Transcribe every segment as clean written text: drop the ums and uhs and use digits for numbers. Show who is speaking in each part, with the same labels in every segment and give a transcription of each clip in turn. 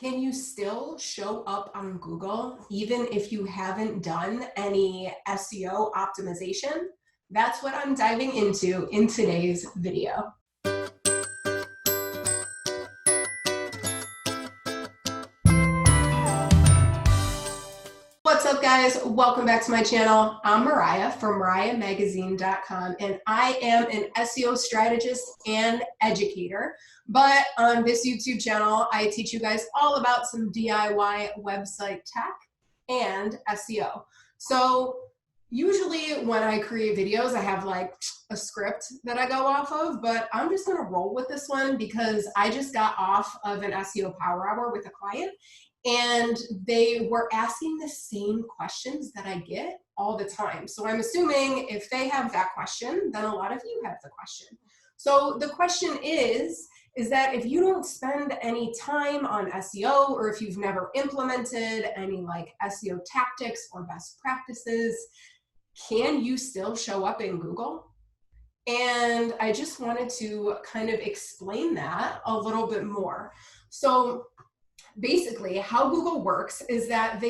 Speaker 1: Can you still show up on Google even if you haven't done any SEO optimization? That's what I'm diving into in today's video. What's up, guys? Welcome back to my channel. I'm Mariah from MariahMagazine.com, and I am an SEO strategist and educator. But on this YouTube channel, I teach you guys all about some DIY website tech and SEO. So usually when I create videos, I have like a script that I go off of, but I'm just gonna roll with this one because I just got off of an SEO power hour with a client, and they were asking the same questions that I get all the time. So I'm assuming if they have that question, then a lot of you have the question. So the question is that if you don't spend any time on SEO, or if you've never implemented any like SEO tactics or best practices, can you still show up in Google? And I just wanted to kind of explain that a little bit more. So basically how Google works is that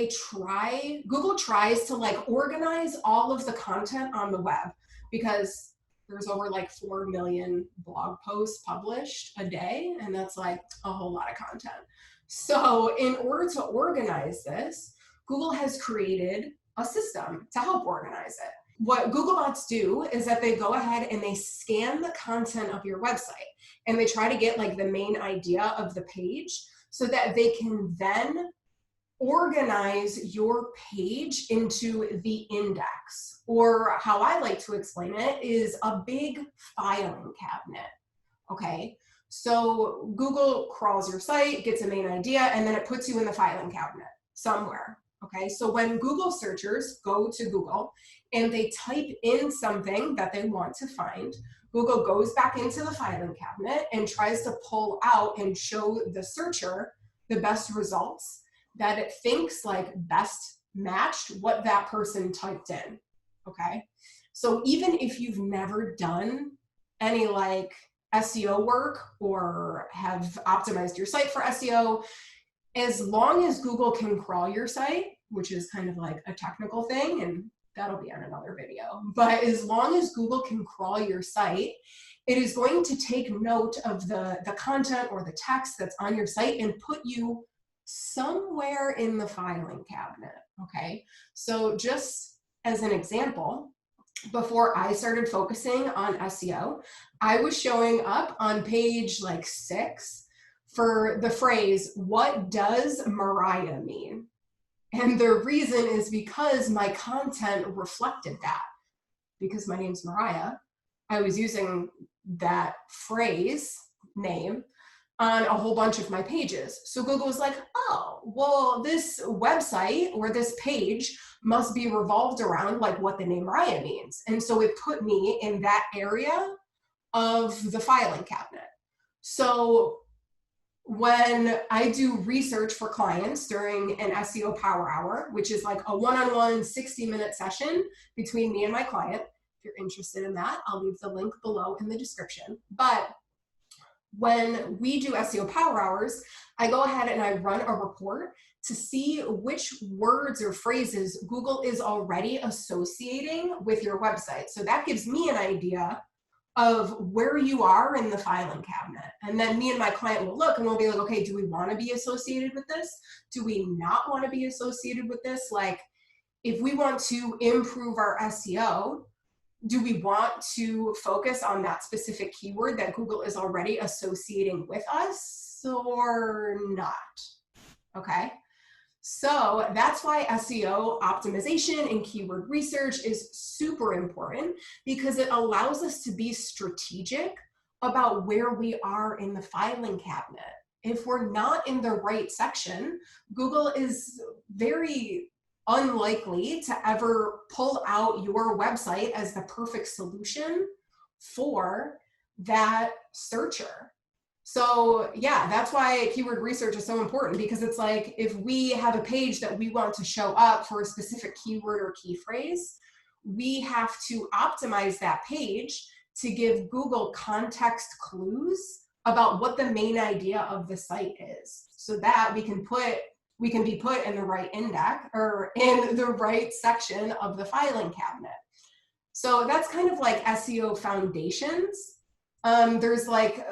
Speaker 1: Google tries to like organize all of the content on the web, because there's over like 4 million blog posts published a day, and that's like a whole lot of content. So in order to organize this, Google has created a system to help organize it. What Googlebots do is that they go ahead and they scan the content of your website, and they try to get like the main idea of the page, so that they can then organize your page into the index, or how I like to explain it is a big filing cabinet. Okay, so Google crawls your site, gets a main idea, and then it puts you in the filing cabinet somewhere. Okay, so when Google searchers go to Google and they type in something that they want to find, Google goes back into the filing cabinet and tries to pull out and show the searcher the best results that it thinks like best matched what that person typed in. Okay, so even if you've never done any like SEO work or have optimized your site for SEO, as long as Google can crawl your site, which is kind of like a technical thing, and that'll be on another video, but as long as Google can crawl your site, it is going to take note of the content or the text that's on your site and put you somewhere in the filing cabinet. Okay, so just as an example, before I started focusing on SEO, I was showing up on page like 6 for the phrase, "What does Mariah mean?" And the reason is because my content reflected that. Because my name's Mariah, I was using that phrase name on a whole bunch of my pages. So Google was like, oh, well, this website or this page must be revolved around like what the name Mariah means. And so it put me in that area of the filing cabinet. So when I do research for clients during an SEO power hour, which is like a one-on-one 60-minute session between me and my client, if you're interested in that, I'll leave the link below in the description. But when we do SEO power hours, I go ahead and I run a report to see which words or phrases Google is already associating with your website. So that gives me an idea of where you are in the filing cabinet. And then me and my client will look and we'll be like, okay, do we want to be associated with this? Do we not want to be associated with this? Like, if we want to improve our SEO, do we want to focus on that specific keyword that Google is already associating with us or not? Okay. So that's why SEO optimization and keyword research is super important, because it allows us to be strategic about where we are in the filing cabinet. If we're not in the right section, Google is very unlikely to ever pull out your website as the perfect solution for that searcher. So yeah, that's why keyword research is so important, because it's like, if we have a page that we want to show up for a specific keyword or key phrase, we have to optimize that page to give Google context clues about what the main idea of the site is. so that we can be put in the right index or in the right section of the filing cabinet. So that's kind of like SEO foundations. There's like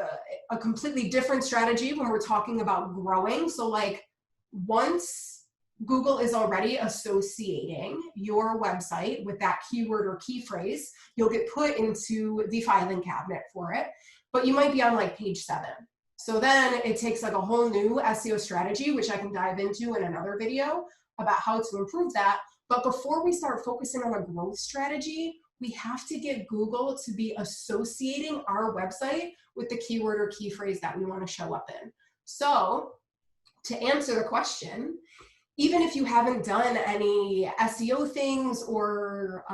Speaker 1: a completely different strategy when we're talking about growing. So like once Google is already associating your website with that keyword or key phrase, you'll get put into the filing cabinet for it, but you might be on like page 7. So then it takes like a whole new SEO strategy, which I can dive into in another video about how to improve that. But before we start focusing on a growth strategy, we have to get Google to be associating our website with the keyword or key phrase that we want to show up in. So to answer the question, even if you haven't done any SEO things or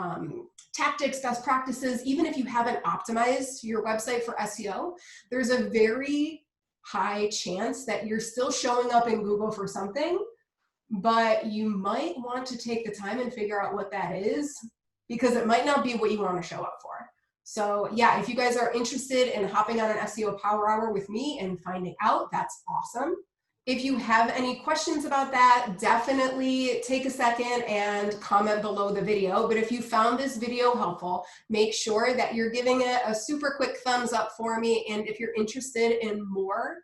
Speaker 1: tactics, best practices, even if you haven't optimized your website for SEO, there's a very high chance that you're still showing up in Google for something, but you might want to take the time and figure out what that is, because it might not be what you want to show up for. So yeah, if you guys are interested in hopping on an SEO Power Hour with me and finding out, that's awesome. If you have any questions about that, definitely take a second and comment below the video. But if you found this video helpful, make sure that you're giving it a super quick thumbs up for me. And if you're interested in more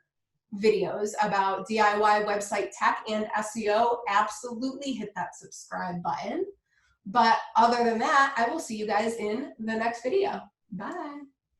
Speaker 1: videos about DIY website tech and SEO, absolutely hit that subscribe button. But other than that, I will see you guys in the next video. Bye.